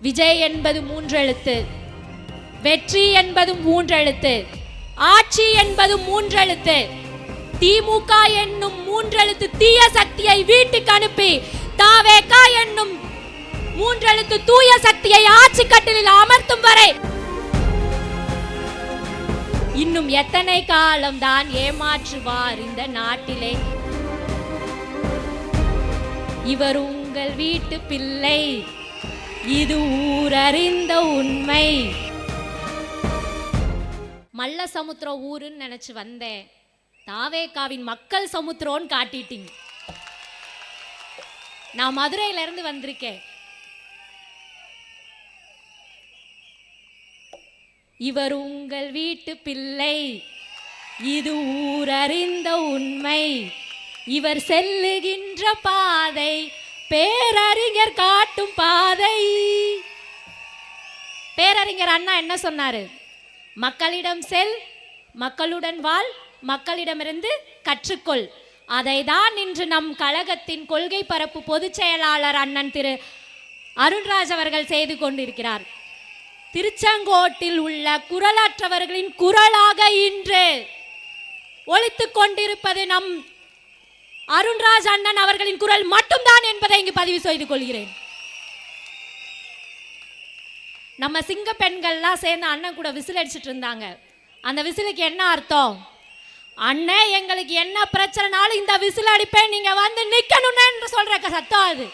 விஜய் என்பது 3 எழுத்து, வெற்றி என்பது 3 எழுத்து, ஆட்சி என்பது 3 எழுத்து. திமுக என்னும் 3 எழுத்து தீய சக்தியை வீட்டுக்கு அனுப்பி தாவேகா என்னும் 3 எழுத்து தூய சக்தியை ஆட்சி கட்டிலில் அமர்த்தும் வரை இன்னும் எத்தனை காலம் தான் ஏமாற்றுவார் இந்த நாட்டிலே? இவர் உங்கள் வீட்டு பிள்ளை, இது ஊரறிந்த உண்மை. மல்ல சமுத்திரம் ஊருன்னு நினைச்சு வந்தேன், தாவேகாவின் மக்கள் சமுத்திரம்னு காட்டிட்டீங்க. நான் மதுரையில இருந்து வந்திருக்கேன். இவர் உங்கள் வீட்டு பிள்ளை, இது ஊரறிந்த உண்மை. இவர் செல்லுகின்ற பாதை பேரறிஞர் காட்டும் பாதை. பேரறிஞர் அண்ணா என்ன சொன்னாரு? மக்களிடம் செல், மக்களுடன் வாழ், மக்களிடமிருந்து கற்றுக்கொள். அதை தான் இன்று நம் கழகத்தின் கொள்கை பரப்பு பொதுச் செயலாளர் அண்ணன் திரு அருண்ராஜ் அவர்கள் செய்து கொண்டிருக்கிறார். திருச்செங்கோட்டில் உள்ள குரலற்றவர்களின் குரலாக இன்று ஒலித்துக் கொண்டிருப்பது நம் அருண்ராஜ் அண்ணன் அவர்களின் குரல் மட்டும்தான் என்பதை இங்கு பதிவு செய்து கொள்கிறேன். நம்ம சிங்க பெண்கள்லாம் சேர்ந்து அண்ணன் கூட விசில் அடிச்சுட்டு இருந்தாங்க. அந்த விசிலுக்கு என்ன அர்த்தம்? அண்ணன் எங்களுக்கு என்ன பிரச்சனைனாலும் இந்த விசில் அடிப்பேன், நீங்க வந்து நிக்கணும்னு சொல்ற சத்தம் அது.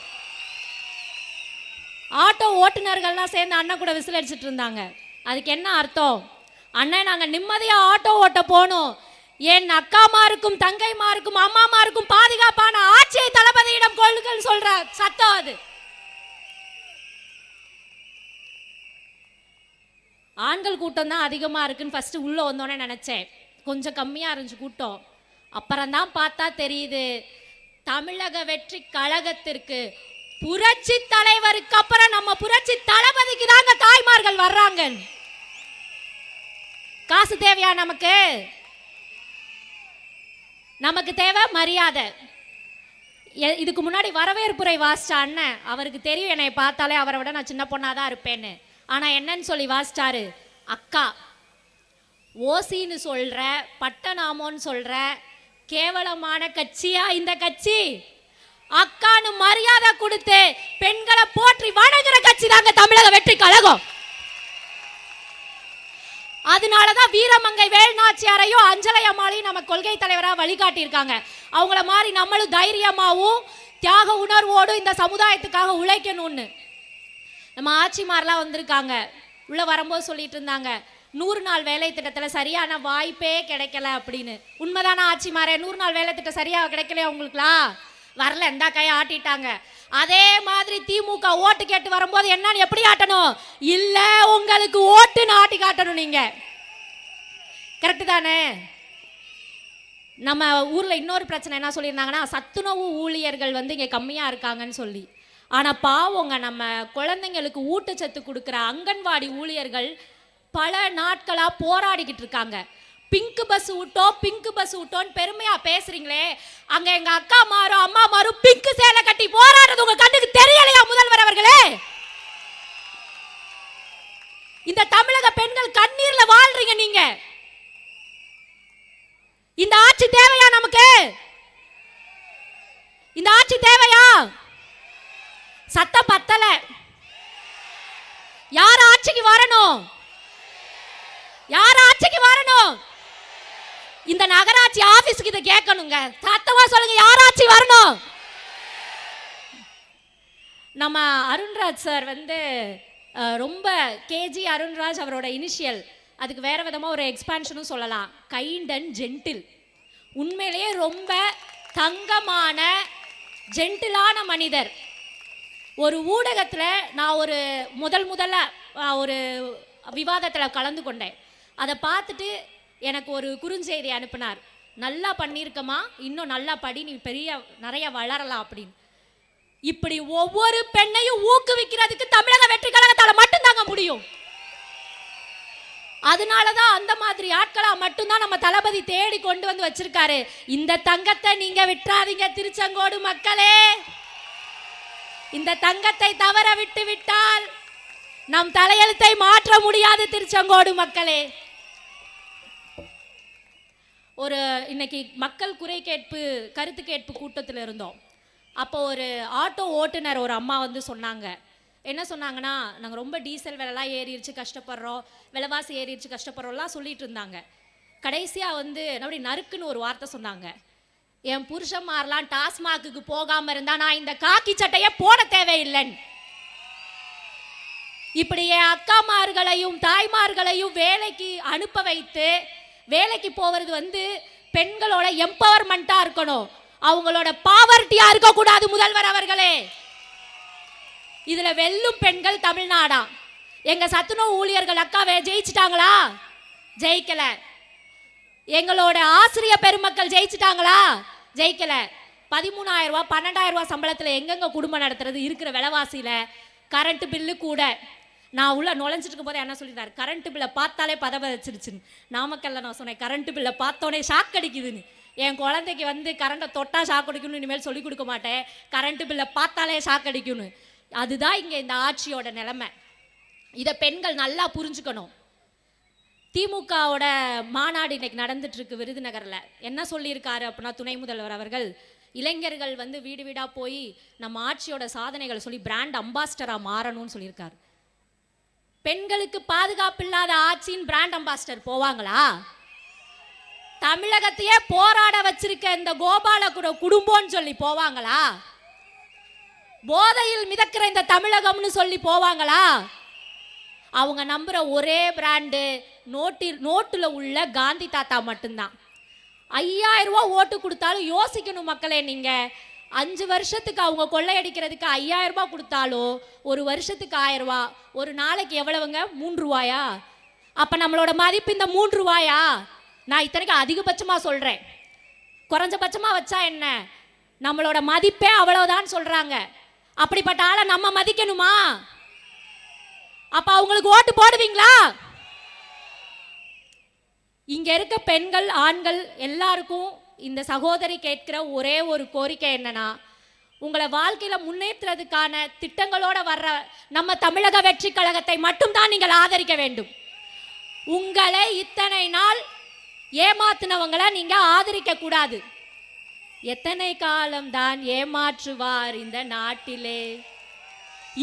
ஆட்டோ ஓட்டுநர்கள்லாம் சேர்ந்து அண்ணன் கூட விசில் அடிச்சுட்டு இருந்தாங்க. அதுக்கு என்ன அர்த்தம்? அண்ணன் நாங்க நிம்மதியா ஆட்டோ ஓட்ட போனோம், என் அக்காமாருக்கும் தங்கைமாருக்கும் அம்மாமாருக்கும் பாதுகாப்பான ஆட்சியை தளபதியிடம் கொள்ளுங்கள் சொல்ற சத்தம் அது. ஆண்கள் கூட்டம் தான் அதிகமா இருக்குன்னு ஃபர்ஸ்ட் உள்ள வந்தோன்னே நினைச்சேன். கொஞ்சம் கம்மியா இருந்துச்சு கூட்டம். அப்புறம்தான் பார்த்தா தெரியுது, தமிழக வெற்றி கழகத்திற்கு புரட்சி தலைவருக்கு அப்புறம் நம்ம புரட்சி தளபதிக்கு தாங்க தாய்மார்கள் வர்றாங்க. காசு தேவையா நமக்கு? நமக்கு தேவை மரியாதை. இதுக்கு முன்னாடி வரவேற்புரை வாசிச்ச அண்ணன், அவருக்கு தெரியும் என்னை பார்த்தாலே அவரை விட நான் சின்ன பொண்ணாதான் இருப்பேன்னு. ஆனா என்னன்னு சொல்லி வாசிச்சாரு? அக்கா, ஓசின்னு சொல்ற, பட்டநாமோன்னு சொல்ற கேவலமான கட்சியா இந்த கட்சி? அக்கானு மரியாதை கொடுத்து பெண்களை போற்றி வணங்குற கட்சி தாங்க தமிழக வெற்றி கழகம். அதனாலதான் வீரமங்கை வேல்நாச்சியாரையும் அஞ்சலை அம்மாளையும் நம்ம கொள்கை தலைவராக வழிகாட்டி இருக்காங்க. அவங்கள மாதிரி நம்மளும் தைரியமாவும் தியாக உணர்வோடு இந்த சமுதாயத்துக்காக உழைக்கணும்னு. நம்ம ஆட்சிமாரெலாம் வந்திருக்காங்க, உள்ள வரும்போது சொல்லிட்டு இருந்தாங்க 100 நாள் வேலை திட்டத்தில் சரியான வாய்ப்பே கிடைக்கல அப்படின்னு. உண்மைதான ஆட்சிமாரே? 100 நாள் வேலை திட்டம் சரியாக கிடைக்கலையா உங்களுக்குலாம்? வரல, எந்த கையை ஆட்டிட்டாங்க. அதே மாதிரி திமுக ஓட்டு கேட்டு வரும்போது என்னன்னு எப்படி ஆட்டணும்? இல்ல, உங்களுக்கு ஓட்டுன்னு ஆட்டி காட்டணும் நீங்க. கரெக்டு தானே? நம்ம ஊர்ல இன்னொரு பிரச்சனை என்ன சொல்லியிருந்தாங்கன்னா, சத்துணவு ஊழியர்கள் வந்து இங்க கம்மியா இருக்காங்கன்னு சொல்லி. ஆனா பாவங்க, நம்ம குழந்தைங்களுக்கு ஊட்டச்சத்து கொடுக்குற அங்கன்வாடி ஊழியர்கள் பல நாட்களா போராடிக்கிட்டு இருக்காங்க. பிங்க் பஸ் விட்டோம், பிங்க் பஸ் விட்டோன்னு பெருமையா பேசுறீங்களே, அங்க எங்க அக்கா மாரும் அம்மா மாரும் பிங்க் சேலை கட்டி போராடுறது உங்க கண்ணுக்கு தெரியலையா முதல்வர் அவர்களே? இந்த தமிழக பெண்கள் கண்ணீர்ல வாழ்றீங்க நீங்க. இந்த ஆட்சி தேவையா நமக்கு? இந்த ஆட்சி தேவையா? சத்தம் பத்தல. யார் ஆட்சிக்கு வரணும்? யார் ஆட்சிக்கு வரணும்? இந்த நகராட்சி ஆபீஸ்க்கு இதை கேட்கணுங்க. சத்தமா சொல்லுங்க, யார் ஆட்சி வரணும்? நம்ம அருண்ராஜ் சார் வந்து ரொம்ப கேஜி அருண்ராஜ் அவரோட இனிஷியல். அதுக்கு வேற விதமா ஒரு எக்ஸ்பான்ஷனும் சொல்லலாம், கைண்ட் அண்ட் ஜென்டில். உண்மையிலேயே ரொம்ப தங்கமான ஜென்டிலான மனிதர். ஒரு ஊடகத்தில் நான் ஒரு முதல்ல ஒரு விவாதத்தில் கலந்து கொண்டேன். அதை பார்த்துட்டு எனக்கு ஒரு குறுஞ்செய்தி அனுப்பினார். நல்லா பண்ணியிருக்கமா, இன்னும் நல்லா படி, நீ நிறைய வளரலாம் அப்படின்னு. இப்படி ஒவ்வொரு பெண்ணையும் ஊக்குவிக்கிறதுக்கு தமிழக வெற்றி கழகத்தால் மட்டும்தாங்க முடியும். அதனாலதான் அந்த மாதிரி ஆட்களா மட்டும்தான் நம்ம தளபதி தேடி கொண்டு வந்து வச்சிருக்காரு. இந்த தங்கத்தை நீங்க விட்டுறாதீங்க திருச்செங்கோடு மக்களே. இந்த தங்கத்தை தவற விட்டு விட்டால் நம் தலையெழுத்தை மாற்ற முடியாது திருச்செங்கோடு மக்களே. ஒரு இன்னைக்கு மக்கள் குறை கேட்பு கருத்து கேட்பு கூட்டத்தில் இருந்தோம். அப்போ ஒரு ஆட்டோ ஓட்டுநர் ஒரு அம்மா வந்து சொன்னாங்க. என்ன சொன்னாங்கன்னா, நாங்கள் ரொம்ப டீசல் விலைலாம் ஏறிடுச்சு கஷ்டப்படுறோம், விலைவாசி ஏறிடுச்சு கஷ்டப்படுறோம்லாம் சொல்லிட்டு இருந்தாங்க. கடைசியாக வந்து அப்படி நறுக்குன்னு ஒரு வார்த்தை சொன்னாங்க. என் புருஷன்மாரெலாம் டாஸ்மாக்கு போகாமல் இருந்தால் நான் இந்த காக்கி சட்டையை போட தேவையில்லைன்னு. இப்படி என் அக்காமார்களையும் தாய்மார்களையும் வேலைக்கு அனுப்ப வைத்து வேலைக்கு போவது வந்து பெண்களோட எம்பவர்மெண்ட்டாக இருக்கணும், அவங்களோட பாவர்ட்டியாக இருக்கக்கூடாது முதல்வர் அவர்களே. இதில் வெல்லும் பெண்கள் தமிழ்நாடா? எங்கள் சத்துணவு ஊழியர்கள் அக்காவை ஜெயிச்சிட்டாங்களா? ஜெயிக்கல. எங்களோட ஆசிரியர் பெருமக்கள் ஜெயிச்சிட்டாங்களா? ஜெயிக்கல. 13,000 ரூபா 12,000 ரூபா சம்பளத்தில் எங்கெங்க குடும்பம் நடத்துறது? இருக்கிற விலைவாசியில் கரண்ட் பில்லு கூட. நான் உள்ள நுழைஞ்சிட்டு இருக்கும் போது என்ன சொல்லிட்டாரு, கரண்ட் பில்லை பார்த்தாலே பதவச்சிருச்சுன்னு. நாமக்கல்ல நான் சொன்னேன், கரண்ட் பில்லை பார்த்தோன்னே ஷாக் அடிக்குதுன்னு. என் குழந்தைக்கு வந்து கரண்ட்டை தொட்டா ஷாக் அடிக்கணும்னு இனிமேல் சொல்லிக் கொடுக்க மாட்டேன், கரண்ட் பில்லை பார்த்தாலே ஷாக் அடிக்கணும். அதுதான் இங்கே இந்த ஆட்சியோட நிலைமை. இதை பெண்கள் நல்லா புரிஞ்சுக்கணும். திமுகவோட மாநாடு இன்னைக்கு நடந்துட்டு இருக்கு விருதுநகரில். என்ன சொல்லியிருக்காரு அப்படின்னா, துணை முதல்வர் அவர்கள் இளைஞர்கள் வந்து வீடு வீடாக போய் நம்ம ஆட்சியோட சாதனைகளை சொல்லி பிராண்ட் அம்பாஸ்டராக மாறணும்னு சொல்லியிருக்காரு. பெண்களுக்கு பாதுகாப்பு இல்லாத ஆட்சியின் பிராண்ட் அம்பாஸ்டர் போவாங்களா? தமிழகத்தையே போராட வச்சிருக்க இந்த கோபால குடும்பம்னு சொல்லி போவாங்களா? போதையில் மிதக்கிற இந்த தமிழகம்னு சொல்லி போவாங்களா? அவங்க நம்புற ஒரே பிராண்டு நோட்டுல உள்ள காந்தி தாத்தா மட்டும்தான். 5,000 ரூபா ஓட்டு கொடுத்தாலும் யோசிக்கணும் மக்களே. நீங்க 5 வருஷத்துக்கு அவங்க கொள்ளையடிக்கிறதுக்கு 5,000 ரூபாய் கொடுத்தாலும் ஒரு வருஷத்துக்கு 1000 ரூபா, ஒரு நாளைக்கு எவ்வளவுங்க? 3 ரூபாயா? அப்ப நம்மளோட மதிப்பு இந்த 3 ரூபாயா? நான் இத்தனைக்கு அதிகபட்சமா சொல்றேன், குறைஞ்சபட்சமா வச்சா என்ன, நம்மளோட மதிப்பே அவ்வளவுதான் சொல்றாங்க. அப்படிப்பட்ட ஆளை நம்ம மதிக்கணுமா? அப்ப அவங்களுக்கு ஓட்டு போடுவீங்களா? இங்க இருக்க பெண்கள் ஆண்கள் எல்லாருக்கும் இந்த சகோதரி கேட்கிற ஒரே ஒரு கோரிக்கை என்னன்னா, உங்களை வாழ்க்கையில முன்னேற்றதுக்கான திட்டங்களோட வர்ற நம்ம தமிழக வெற்றி கழகத்தை மட்டும்தான் நீங்கள் ஆதரிக்க வேண்டும். உங்களை இத்தனை நாள் ஏமாத்தினவங்களை நீங்க ஆதரிக்க கூடாது. எத்தனை காலம்தான் ஏமாற்றுவார் இந்த நாட்டிலே,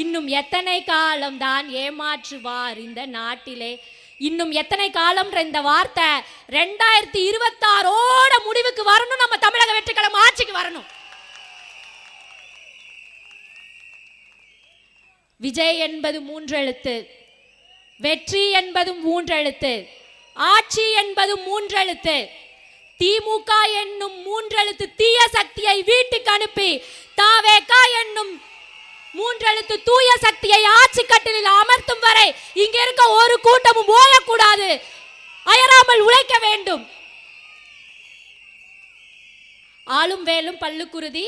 இன்னும் எத்தனை காலம்தான் ஏமாற்றுவார் இந்த நாட்டிலே, இன்னும் எத்தனை காலம்ன்ற இந்த வார்த்தை 2026 முடிவுக்கு வரணும். நம்ம தமிழக வெற்றி கழகம் ஆட்சிக்கு வரணும். விஜய் என்பது 3 எழுத்து, வெற்றி என்பது 3 எழுத்து, ஆட்சி என்பது 3 எழுத்து. திமுக என்னும் 3 எழுத்து தீய சக்தியை வீட்டுக்கு அனுப்பி தாவேகா என்னும் 3 எழுத்து தூய சக்தியை ஆட்சி கட்டிலில் அமர்த்தும் வரை இங்க இருக்க ஒரு கூட்டமும் ஓயக்கூடாது, அயராமல் உழைக்க வேண்டும். ஆளும் வேலும் பல்லுக்குருதி,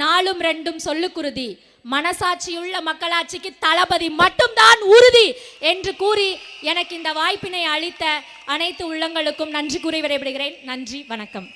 நாளும் 2 சொல்லுக்குருதி, மனசாட்சியுள்ள மக்களாட்சிக்கு தளபதி மட்டும்தான் உறுதி என்று கூறி எனக்கு இந்த வாய்ப்பினை அளித்த அனைத்து உள்ளங்களுக்கும் நன்றி கூறி விடைபெறுகிறேன். நன்றி, வணக்கம்.